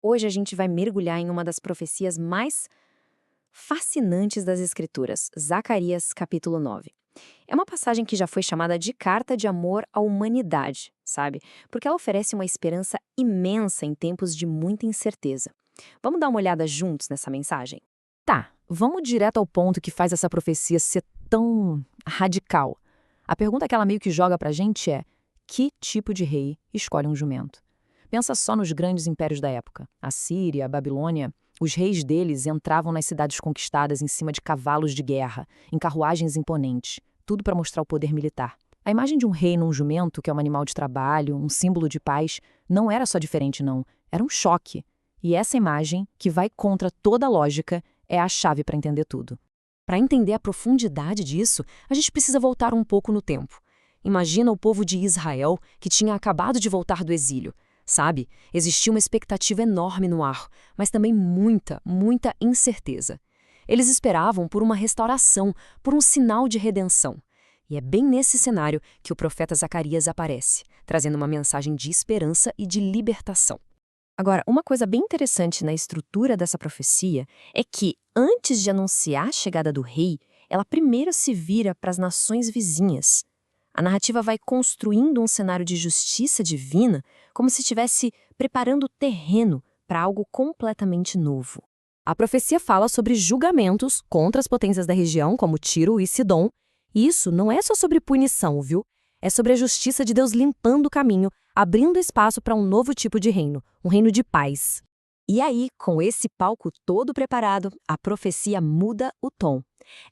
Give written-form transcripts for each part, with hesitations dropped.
Hoje a gente vai mergulhar em uma das profecias mais fascinantes das Escrituras, Zacarias capítulo 9. É uma passagem que já foi chamada de carta de amor à humanidade, sabe? Porque ela oferece uma esperança imensa em tempos de muita incerteza. Vamos dar uma olhada juntos nessa mensagem? Tá, vamos direto ao ponto que faz essa profecia ser tão radical. A pergunta que ela meio que joga pra gente é: que tipo de rei escolhe um jumento? Pensa só nos grandes impérios da época. A Síria, a Babilônia. Os reis deles entravam nas cidades conquistadas em cima de cavalos de guerra, em carruagens imponentes, tudo para mostrar o poder militar. A imagem de um rei num jumento, que é um animal de trabalho, um símbolo de paz, não era só diferente, não. Era um choque. E essa imagem, que vai contra toda a lógica, é a chave para entender tudo. Para entender a profundidade disso, a gente precisa voltar um pouco no tempo. Imagina o povo de Israel, que tinha acabado de voltar do exílio. Sabe? Existia uma expectativa enorme no ar, mas também muita, muita incerteza. Eles esperavam por uma restauração, por um sinal de redenção. E é bem nesse cenário que o profeta Zacarias aparece, trazendo uma mensagem de esperança e de libertação. Agora, uma coisa bem interessante na estrutura dessa profecia é que, antes de anunciar a chegada do rei, ela primeiro se vira para as nações vizinhas. A narrativa vai construindo um cenário de justiça divina, como se estivesse preparando o terreno para algo completamente novo. A profecia fala sobre julgamentos contra as potências da região, como Tiro e Sidom. E isso não é só sobre punição, viu? É sobre a justiça de Deus limpando o caminho, abrindo espaço para um novo tipo de reino, um reino de paz. E aí, com esse palco todo preparado, a profecia muda o tom.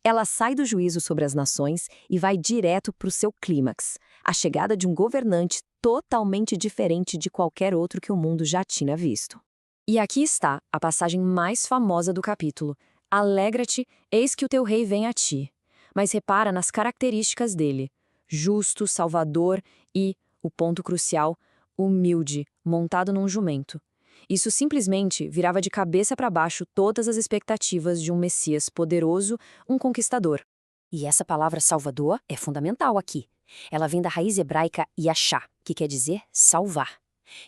Ela sai do juízo sobre as nações e vai direto para o seu clímax, a chegada de um governante totalmente diferente de qualquer outro que o mundo já tinha visto. E aqui está a passagem mais famosa do capítulo. Alegra-te, eis que o teu rei vem a ti. Mas repara nas características dele: justo, salvador e, o ponto crucial, humilde, montado num jumento. Isso simplesmente virava de cabeça para baixo todas as expectativas de um Messias poderoso, um conquistador. E essa palavra salvador é fundamental aqui. Ela vem da raiz hebraica yashá, que quer dizer salvar.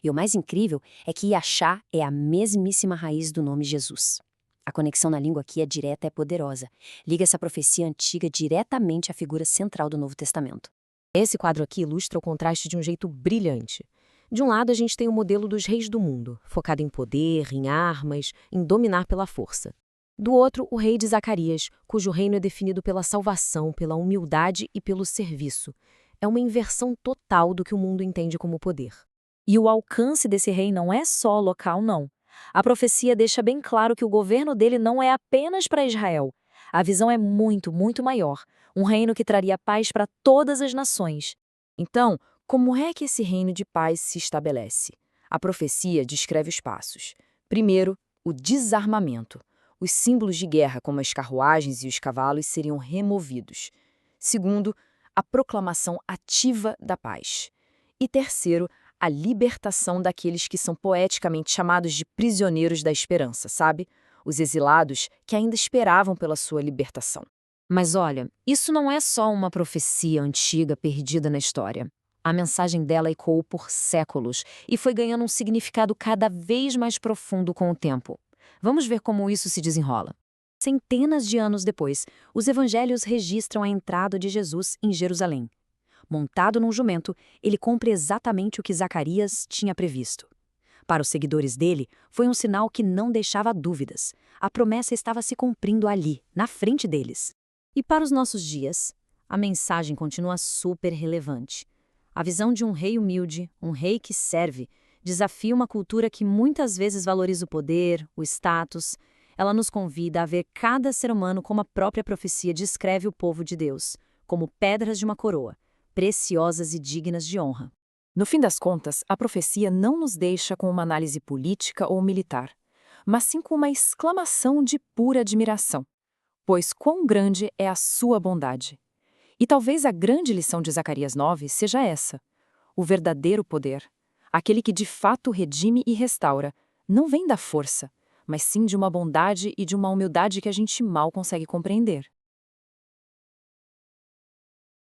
E o mais incrível é que yashá é a mesmíssima raiz do nome Jesus. A conexão na língua aqui é direta e poderosa. Liga essa profecia antiga diretamente à figura central do Novo Testamento. Esse quadro aqui ilustra o contraste de um jeito brilhante. De um lado, a gente tem o modelo dos reis do mundo, focado em poder, em armas, em dominar pela força. Do outro, o rei de Zacarias, cujo reino é definido pela salvação, pela humildade e pelo serviço. É uma inversão total do que o mundo entende como poder. E o alcance desse rei não é só local, não. A profecia deixa bem claro que o governo dele não é apenas para Israel. A visão é muito, muito maior. Um reino que traria paz para todas as nações. Então, como é que esse reino de paz se estabelece? A profecia descreve os passos. Primeiro, o desarmamento. Os símbolos de guerra, como as carruagens e os cavalos, seriam removidos. Segundo, a proclamação ativa da paz. E terceiro, a libertação daqueles que são poeticamente chamados de prisioneiros da esperança, sabe? Os exilados que ainda esperavam pela sua libertação. Mas olha, isso não é só uma profecia antiga perdida na história. A mensagem dela ecoou por séculos e foi ganhando um significado cada vez mais profundo com o tempo. Vamos ver como isso se desenrola. Centenas de anos depois, os evangelhos registram a entrada de Jesus em Jerusalém. Montado num jumento, ele cumpre exatamente o que Zacarias tinha previsto. Para os seguidores dele, foi um sinal que não deixava dúvidas. A promessa estava se cumprindo ali, na frente deles. E para os nossos dias, a mensagem continua super relevante. A visão de um rei humilde, um rei que serve, desafia uma cultura que muitas vezes valoriza o poder, o status. Ela nos convida a ver cada ser humano como a própria profecia descreve o povo de Deus, como pedras de uma coroa, preciosas e dignas de honra. No fim das contas, a profecia não nos deixa com uma análise política ou militar, mas sim com uma exclamação de pura admiração. Pois quão grande é a sua bondade. E talvez a grande lição de Zacarias 9 seja essa. O verdadeiro poder, aquele que de fato redime e restaura, não vem da força, mas sim de uma bondade e de uma humildade que a gente mal consegue compreender.